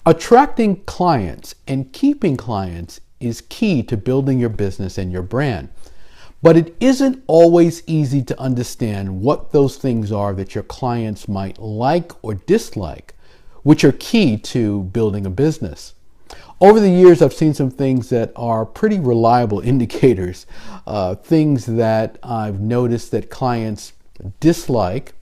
Attracting clients and keeping clients is key to building your business and your brand. But it isn't always easy to understand what those things are that your clients might like or dislike, which are key to building a business. Over the years, I've seen some things that are pretty reliable indicators, things that I've noticed that clients dislike,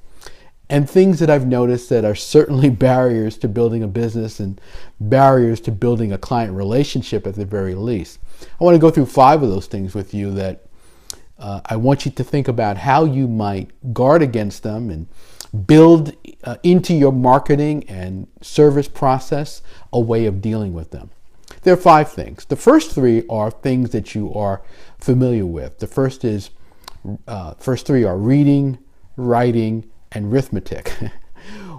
and things that I've noticed that are certainly barriers to building a business and barriers to building a client relationship at the very least. I want to go through 5 of those things with you that I want you to think about how you might guard against them and build into your marketing and service process a way of dealing with them. There are 5 things. The first 3 are things that you are familiar with. The first 3 are reading, writing, and arithmetic.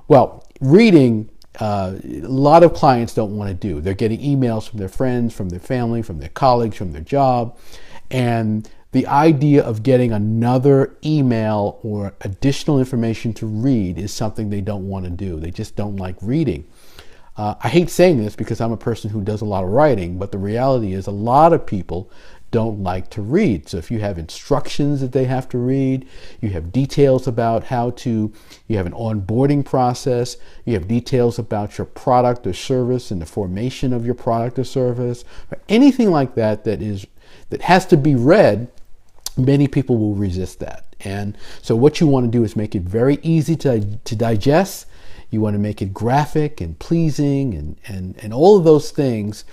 Well, reading, a lot of clients don't want to do. They're getting emails from their friends, from their family, from their colleagues, from their job, and the idea of getting another email or additional information to read is something they don't want to do. They just don't like reading. I hate saying this because I'm a person who does a lot of writing, but the reality is a lot of people don't like to read. So if you have instructions that they have to read, you have details about you have an onboarding process, you have details about your product or service and the formation of your product or service, or anything like that that has to be read, many people will resist that. And so what you want to do is make it very easy to digest. You want to make it graphic and pleasing and all of those things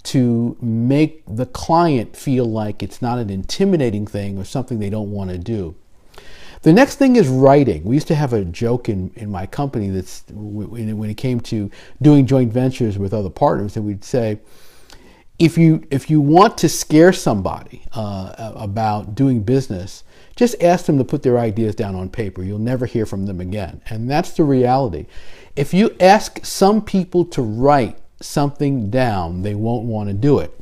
to make the client feel like it's not an intimidating thing or something they don't want to do. The next thing is writing. We used to have a joke in my company that's when it came to doing joint ventures with other partners, that we'd say, if you want to scare somebody about doing business, just ask them to put their ideas down on paper. You'll never hear from them again. And that's the reality. If you ask some people to write something down, they won't want to do it.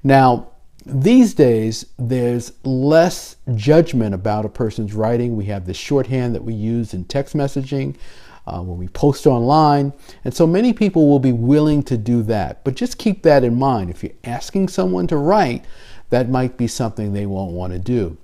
Now, these days, there's less judgment about a person's writing. We have this shorthand that we use in text messaging when we post online. And so many people will be willing to do that. But just keep that in mind. If you're asking someone to write, that might be something they won't want to do.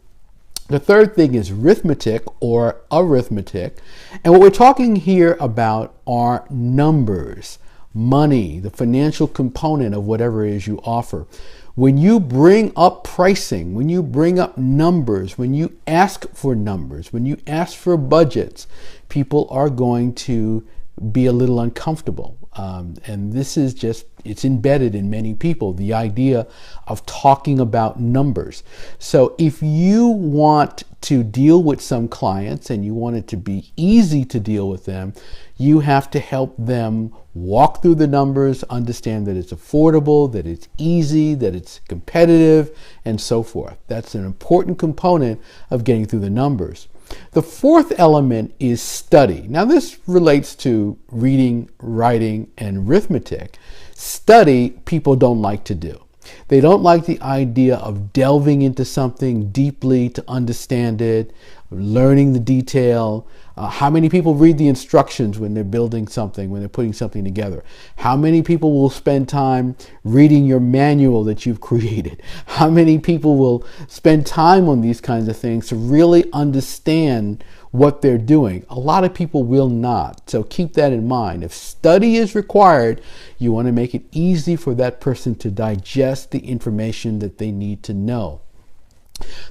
The third thing is rithmetic or arithmetic. And what we're talking here about are numbers, money, the financial component of whatever it is you offer. When you bring up pricing, when you bring up numbers, when you ask for numbers, when you ask for budgets, people are going to be a little uncomfortable. And this is it's embedded in many people, the idea of talking about numbers. So if you want to deal with some clients and you want it to be easy to deal with them, you have to help them walk through the numbers, understand that it's affordable, that it's easy, that it's competitive, and so forth. That's an important component of getting through the numbers. The fourth element is study. Now this relates to reading, writing, and arithmetic. Study, people don't like to do. They don't like the idea of delving into something deeply to understand it, learning the detail. How many people read the instructions when they're building something, when they're putting something together? How many people will spend time reading your manual that you've created? How many people will spend time on these kinds of things to really understand what they're doing? A lot of people will not. So keep that in mind. If study is required, you want to make it easy for that person to digest the information that they need to know.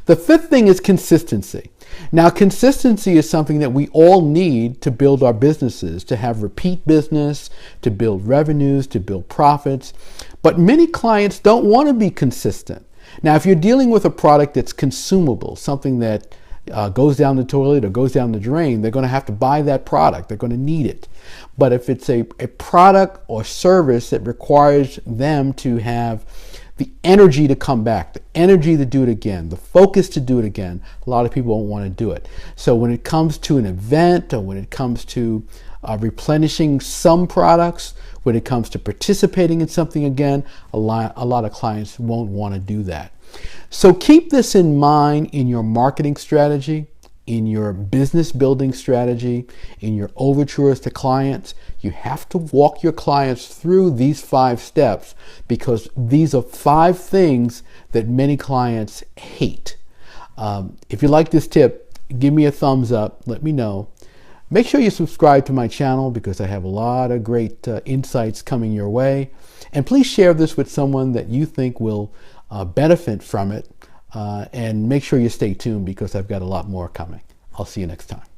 The fifth thing is consistency. Now, consistency is something that we all need to build our businesses, to have repeat business, to build revenues, to build profits. But many clients don't want to be consistent. Now, if you're dealing with a product that's consumable, something that goes down the toilet or goes down the drain, they're going to have to buy that product. They're going to need it. But if it's a product or service that requires them to have the energy to come back, the energy to do it again, the focus to do it again, a lot of people won't want to do it. So when it comes to an event or when it comes to replenishing some products, when it comes to participating in something again, a lot of clients won't want to do that. So keep this in mind in your marketing strategy. in your business building strategy, in your overtures to clients, you have to walk your clients through these 5 steps, because these are 5 things that many clients hate. If you like this tip, give me a thumbs up, let me know. Make sure you subscribe to my channel, because I have a lot of great insights coming your way. And please share this with someone that you think will benefit from it. And make sure you stay tuned, because I've got a lot more coming. I'll see you next time.